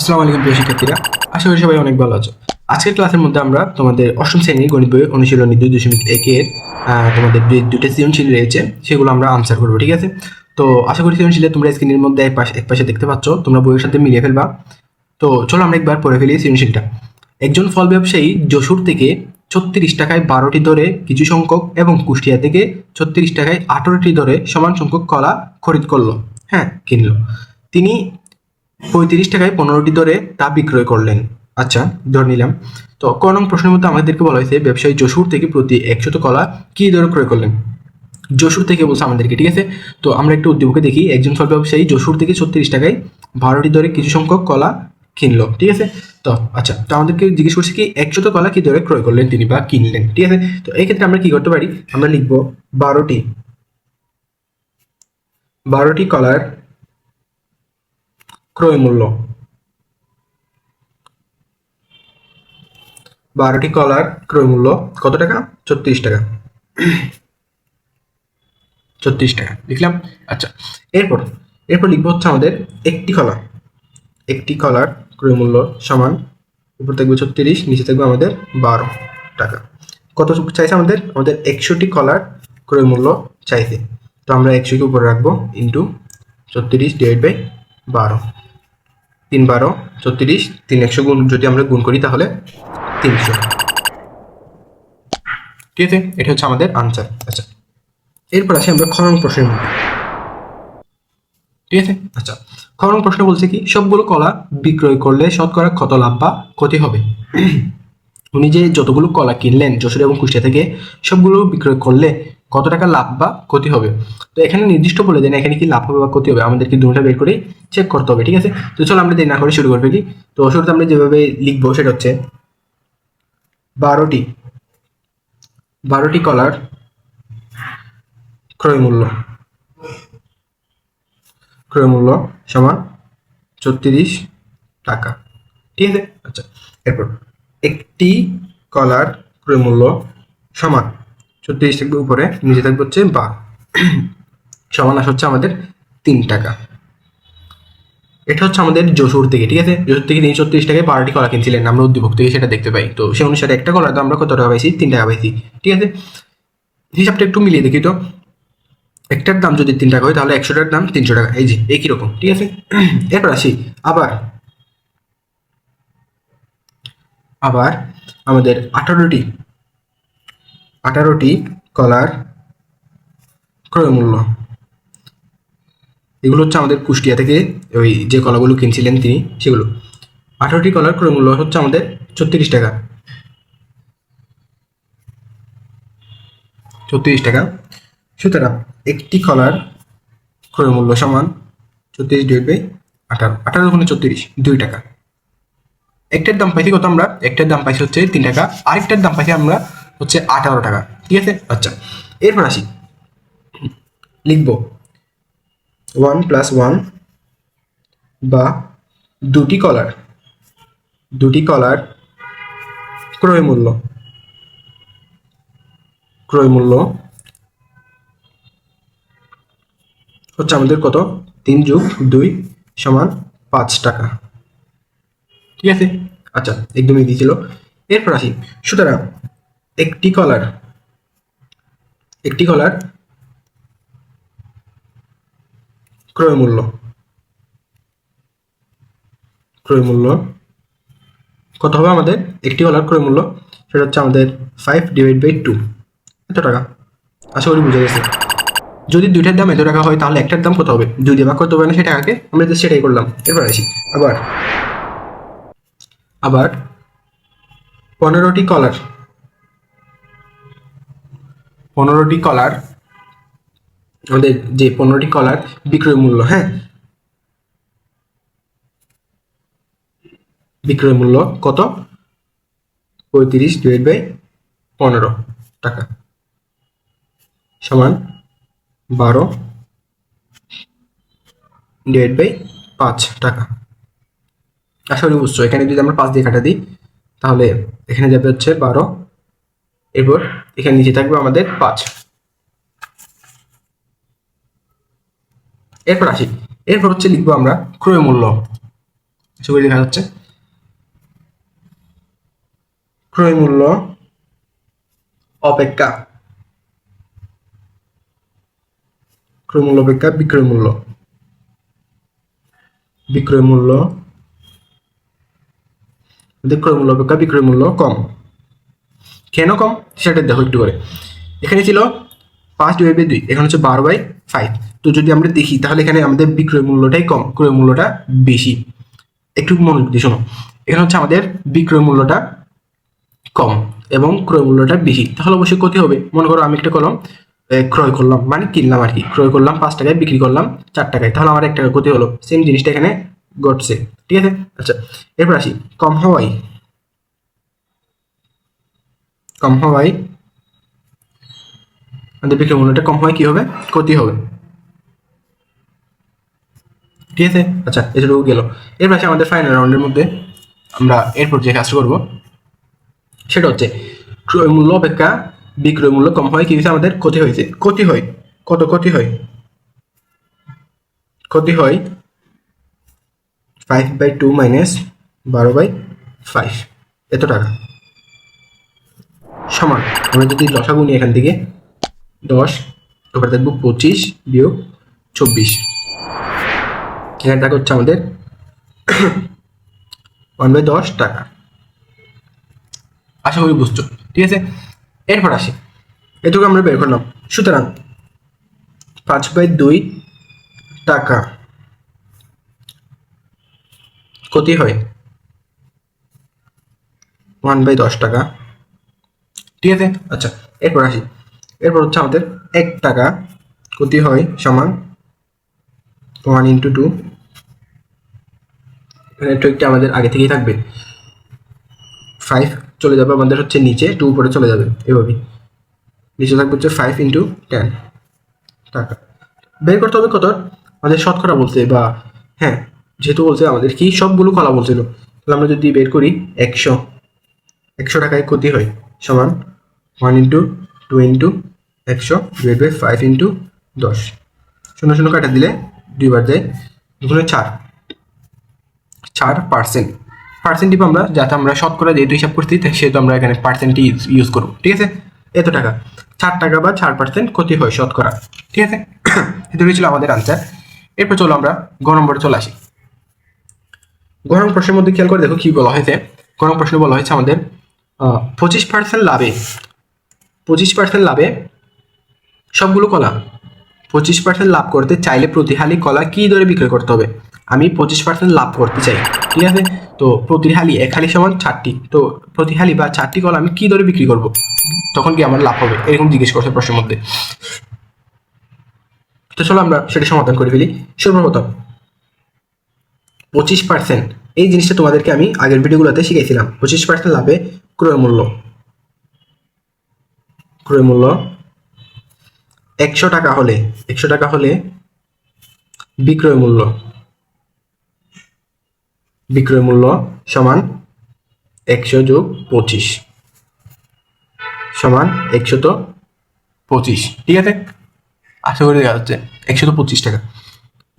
আসসালামু আলাইকুম প্রিয় শিক্ষার্থীরা, আশা করি সবাই অনেক ভালো আছো। আজকের ক্লাসের মধ্যে আমরা তোমাদের অষ্টম শ্রেণীর গণিত বই অনুশীলনী 2.1 এর তোমাদের দুটো সৃজনশীল রয়েছে, সেগুলো আমরা আনসার করবো। ঠিক আছে, তো আশা করি সৃজনশীলে তোমরা স্ক্রিনের মধ্যে এক পাশে দেখতে পাচ্ছ, তোমরা বইয়ের সাথে মিলিয়ে ফেলবা। তো চলো আমরা একবার পড়ে ফেলি সৃজনশীলটা। একজন ফল ব্যবসায়ী যশোর থেকে 36 টাকায় 12টি ধরে কিছু সংখ্যক এবং কুষ্টিয়া থেকে 36 টাকায় 18টি ধরে সমান সংখ্যক কলা খরিদ করলো, কিনলো। তিনি 35 টাকায় 15টি ধরে তা বিক্রয় করলেন। আচ্ছা, ধরে নিলাম। তো ক নং প্রশ্নের মধ্যে আমাদেরকে বলা হয়েছে ব্যবসায়ী যশোর থেকে প্রতি 100 কলা কি দরে ক্রয় করলেন। যশোর থেকে বলছে আমাদেরকে, ঠিক আছে। তো আমরা একটু উদ্দীপকে দেখি। একজন ফল ব্যবসায়ী যশোর থেকে 36 টাকায় 12টি ধরে কিছু সংখ্যক কলা কিনলো, ঠিক আছে। তো আচ্ছা, তো আমাদেরকে জিজ্ঞেস করছে কি 100 কলা কি দরে ক্রয় করলেন তিনি বা কিনলেন, ঠিক আছে। তো এই ক্ষেত্রে আমরা কি করতে পারি, আমরা লিখবো 12টি কলার ক্রয় মূল্য। 12টি কলার ক্রয় মূল্য কত টাকা? 36 টাকা। 36 টাকা লিখলাম। আচ্ছা, এরপর এরপর লিখবো হচ্ছে আমাদের একটি কলার ক্রয় মূল্য সমান, উপর থাকবে 36, নিচে থাকবে আমাদের 12 টাকা। কত চাইছে আমাদের? 100টি কলার ক্রয় মূল্য চাইছে। তো আমরা 100কে উপরে রাখবো, ইন্টু 36 ডিভাইড বাই 12। 3 12 36, 3 100 গুণ যদি আমরা গুণ করি তাহলে 300। ঠিক আছে, এটা হচ্ছে আমাদের আনসার। আচ্ছা, এরপর আসি আমরা খ নং প্রশ্নের মধ্যে। ঠিক আছে, আচ্ছা, খ নং প্রশ্ন বলছে কি সবগুলো কলা বিক্রয় করলে শতকরা কত লাভ বা ক্ষতি হবে। উনি যে যতগুলো কলা কিনলেন যশোর এবং কুষ্টিয়া থেকে, সবগুলো বিক্রয় করলে কত টাকা লাভ বা ক্ষতি হবে। তো এখানে নির্দিষ্ট বলে দেন এখানে কি লাভ হবে বা ক্ষতি হবে, আমাদেরকে দুটোটা বের করেই চেক করতে হবে। ঠিক আছে, তো চলো আমরা দেরি না করে শুরু করে ফেলি। তো শুরুতে আমরা যেভাবে লিখবো সেটা হচ্ছে 12টি কলার ক্রয় মূল্য সমান 36 টাকা। ঠিক আছে, আচ্ছা, এরপর একটি কলার ক্রয় মূল্য সমান 36 থাকবে উপরে, নিচে থাকবে হচ্ছে 12, সমান আসে হচ্ছে আমাদের 3 টাকা। এটা হচ্ছে আমাদের যশোর থেকে। ঠিক আছে, যশোর থেকে তিনি 36 টাকায় 12টি কলা কিনছিলেন, আমরা উদ্দীপক থেকে সেটা দেখতে পাই। তো সে অনুসারে একটা কলার দাম আমরা কত টাকা পাইছি? 3 টাকা পাইছি। ঠিক আছে, হিসাবটা একটু মিলিয়ে দেখি। তো একটার দাম যদি 3 টাকা হয় তাহলে 100টার দাম 300 টাকা, এই যে একই রকম। ঠিক আছে, এরপর আসি আবার আমাদের 18টি কলার ক্রয় মূল্য। এগুলো হচ্ছে আমাদের কুষ্টিয়া থেকে ওই যে কলাগুলো কিনছিলেন তিনি, সেগুলো 18টি কলার ক্রয় মূল্য হচ্ছে আমাদের 36 টাকা। 36 টাকা। সুতরাং একটি কলার ক্রয় মূল্য সমান 36 ডিভাইড বাই 18, 18 গুণে 36, 2 টাকা। একটার দাম পাইছি কত? আমরা একটার দাম পাইছি হচ্ছে 3 টাকা, আরেকটার দাম পাইছি আমরা হচ্ছে 18 টাকা। ঠিক আছে, আচ্ছা, এরপর আসি, লিখবো 1+1 বা দুটি কলার ক্রয় মূল্য হচ্ছে আমাদের কত? 3 যোগ 2 সমান 5 টাকা। ঠিক আছে, আচ্ছা, একদমই দিয়েছিল। এরপর আসি, সুতরাং একটি কলার ক্রয় মূল্য কত হবে আমাদের? একটি কলার ক্রয় মূল্য সেটা হচ্ছে আমাদের 5 ডিভাইড বাই 2, এত টাকা। আশা করি বুঝে গেছে। যদি দুইটার দাম এত টাকা হয় তাহলে একটার দাম কত হবে? 2 দিয়ে ভাগ করতে হবে না সেই টাকাকে, আমরা সেটাই করলাম। এরপর আসি আবার 15টি কলার আমাদের যে 15টি কলার বিক্রয় মূল্য, বিক্রয় মূল্য কত? 35 ডিভাইড বাই 15 টাকা সমান 12 ডিভাইড বাই 5 টাকা। আশা করি বুঝছো। এখানে যদি আমরা 5 দিয়ে কাটা দিই তাহলে এখানে যাবে হচ্ছে 12, এরপর এখানে নিচে থাকবে আমাদের 5। এরপর আসি, এরপর হচ্ছে লিখবো আমরা ক্রয় মূল্য। আশা করি দেখা যাচ্ছে। ক্রয় মূল্য অপেক্ষা ক্রয় মূল্য অপেক্ষা বিক্রয় মূল্য, বিক্রয় মূল্য ক্রয় মূল্য অপেক্ষা বিক্রয় মূল্য কম। কেন কম সেটা দেখো একটু করে। এখানে ছিল 5/2, এখানে হচ্ছে 12/5। তো যদি আমরা দেখি তাহলে এখানে আমাদের বিক্রয় মূল্যটাই কম, ক্রয় মূল্যটা বেশি। একটু মনোযোগ দিয়ে শোনো, এখানে হচ্ছে আমাদের বিক্রয় মূল্যটা কম এবং ক্রয় মূল্যটা বেশি, তাহলে অবশ্যই ক্ষতি হবে। মনে করো আমি একটা কলম ক্রয় করলাম, মানে কিনলাম আর কি, ক্রয় করলাম 5 টাকায়, বিক্রি করলাম 4 টাকায়, তাহলে আমার 1 টাকা ক্ষতি হলো। সেম জিনিসটা এখানে ঘটছে, ঠিক আছে। আচ্ছা, এরপর আসি কম হওয়ায় আমাদের বিক্রয় মূল্যটা কম হয় কি হবে, ক্ষতি হবে, ঠিক আছে। আচ্ছা, এটুকু গেল। এরপর আসি আমাদের ফাইনাল রাউন্ডের মধ্যে আমরা এরপর যে কাজটা করবো সেটা হচ্ছে ক্রয় মূল্য অপেক্ষা বিক্রয় মূল্য কম হয় কি হয়েছে, আমাদের ক্ষতি হয়েছে। ক্ষতি হয় কত, ক্ষতি হয় 5/2 মাইনাস 12/5, এত টাকা সমান। আমরা যদি লসাগু নিই এখান থেকে 10, এবার দেখবো 25 বিয়োগ 24, এখানে টাকা হচ্ছে আমাদের 1/10 টাকা। আশা করি বুঝছো, ঠিক আছে। এরপর আসি, এটুকু আমরা বের করলাম। সুতরাং 5/2 টাকা ক্ষতি হয় 1/10 টাকা, ঠিক আছে। আচ্ছা, এরপর আসি, এরপর হচ্ছে আমাদের 1 টাকা ক্ষতি হয় সমান 1/2। এখানে 2 আমাদের আগে থেকেই থাকবে, 5 চলে যাবে আমাদের হচ্ছে নিচে, 2 উপরে চলে যাবে, এভাবেই নিচে থাকবে হচ্ছে 5/10 টাকা। বের করতে হবে কত, আমাদের শতকরা বলছে, বা হ্যাঁ যেহেতু বলছে আমাদের কি সবগুলো কলা বলছিল, তাহলে আমরা যদি বের করি 100 টাকায় ক্ষতি হয় সমান 1/2 100 ডিভাইড বাই 5/10, 0 কাটা দিলে 2 বার যায়, 4%। পার্সেন্ট দিব আমরা, যাতে আমরা শতকরা যেহেতু হিসাব করছি সেহেতু আমরা এখানে পার্সেন্টই ইউজ করবো, ঠিক আছে। এত টাকা 4 টাকা বা 4% ক্ষতি হয় শতকরা, ঠিক আছে। এটুকুই ছিল আমাদের আনসার। এরপর চলো আমরা গ নম্বরে চলে আসি। গরম প্রশ্নের মধ্যে খেয়াল করে দেখো কি বলা হয়েছে। গরম প্রশ্নে বলা হয়েছে আমাদের 25% লাভে 25% লাভে সবগুলো কলা 25% লাভ করতে চাইলে প্রতি হালি কলা কি দরে বিক্রয় করতে হবে। আমি 25% লাভ করতে চাই, ঠিক আছে। তো প্রতি হালি 1 হালি সমান 4টি, তো প্রতি হালি বা 4টি কলা আমি কি দরে বিক্রি করব, তখন কি আমার লাভ হবে, এরকম জিজ্ঞেস করছে প্রশ্নের মধ্যে। তো চলো আমরা সেটা সমাধান করে ফেলি। সর্বপ্রথম 25%, এই জিনিসটা তোমাদেরকে আমি আগের ভিডিওগুলোতে শিখেছিলাম। 25% লাভে ক্রয় মূল্য 100 টাকা হলে বিক্রয় মূল্য সমান 100 যোগ 25 সমান 125, ঠিক আছে। আশা করি দেখা যাচ্ছে 125 টাকা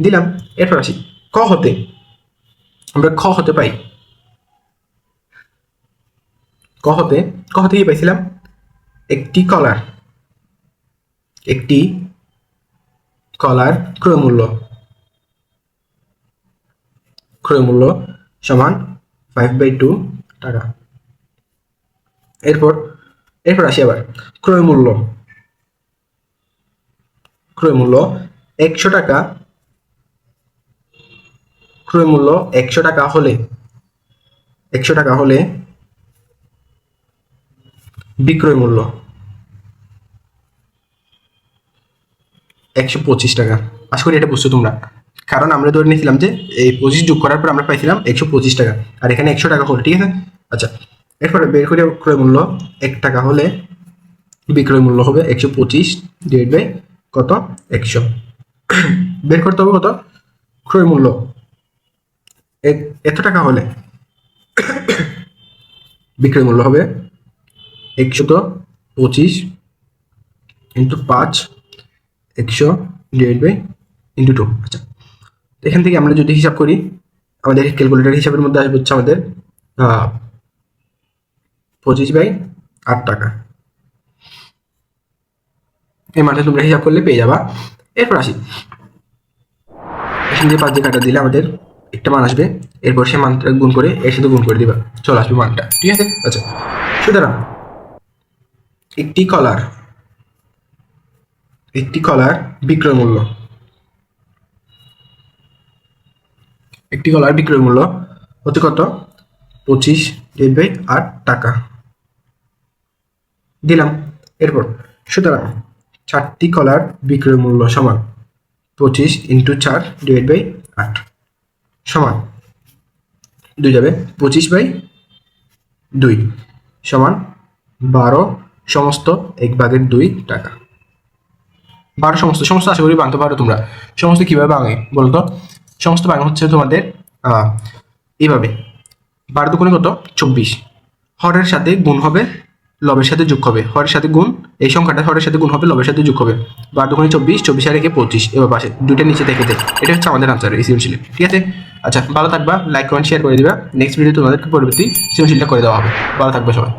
দিলাম। এরপর আসি ক হতে, আমরা খ হতে পাই, ক হতে কি পাইছিলাম, একটি কলার ক্রয় মূল্য সমান 5/2 টাকা। এরপর আসি আবার ক্রয় মূল্য 100 টাকা, ক্রয় মূল্য 100 টাকা হলে বিক্রয় মূল্য 125 টাকা। আশা করি এটা বুঝছো তোমরা, কারণ আমরা ধরে নিয়েছিলাম যে এই 25 যোগ করার পর আমরা পাইছিলাম 125 টাকা, আর এখানে 100 টাকা হলো, ঠিক আছে। আচ্ছা, এরপরে বের করে ক্রয় মূল্য 1 টাকা হলে বিক্রয় মূল্য হবে 125 ডিভাইড বাই কত 100। বের করতে হবে কত, ক্রয় মূল্য এত টাকা হলে বিক্রয় মূল্য হবে 125 ইন্টু 5 100 ডিভাইড বাই ইন্টু 2। আচ্ছা, এখান থেকে আমরা যদি হিসাব করি আমাদের ক্যালকুলেটর হিসাবের মধ্যে আসবে হচ্ছে আমাদের 25/8 টাকা। এই মানটা তোমরা হিসাব করলে পেয়ে যাবা। এরপর আসি, এখান দিয়ে 5 দিয়ে কাটা দিলে আমাদের একটা মান আসবে, এরপর সে মানটা গুণ করে এর সাথে গুণ করে দিবা, চলে আসবে মানটা, ঠিক আছে। আচ্ছা, সুতরাং একটি কলার বিক্রয় মূল্য, হচ্ছে কত? 25/8 টাকা দিলাম। এরপর সুতরাং 4টি কলার বিক্রয় মূল্য সমান 25 × 4/8 সমান 2 যাবে, 25/2 সমান 12 সমস্ত 1/2 টাকা। 12 সমস্ত আশা করি ভাঙতে পারো তোমরা। সমস্ত কিভাবে ভাঙে বলতো? সমস্ত ভাঙা হচ্ছে তোমাদের এইভাবে, 12 দুগুণে কত? 24, হরের সাথে গুণ হবে, লবের সাথে যোগ হবে, হরের সাথে গুণ, এই সংখ্যাটা হরের সাথে গুণ হবে, লবের সাথে যোগ হবে। 12 দুগুণে 24, 24 আর 25, এবার পাশে দুইটা নিচে দেখে দেয়, এটা হচ্ছে আমাদের আনসার এই সৃজনশীল, ঠিক আছে। আচ্ছা, ভালো থাকবা, লাইক কমেন্ট শেয়ার করে দিবা। নেক্সট ভিডিও তোমাদেরকে পরবর্তী সৃজনশীলটা করে দেওয়া হবে। ভালো থাকবে সবাই।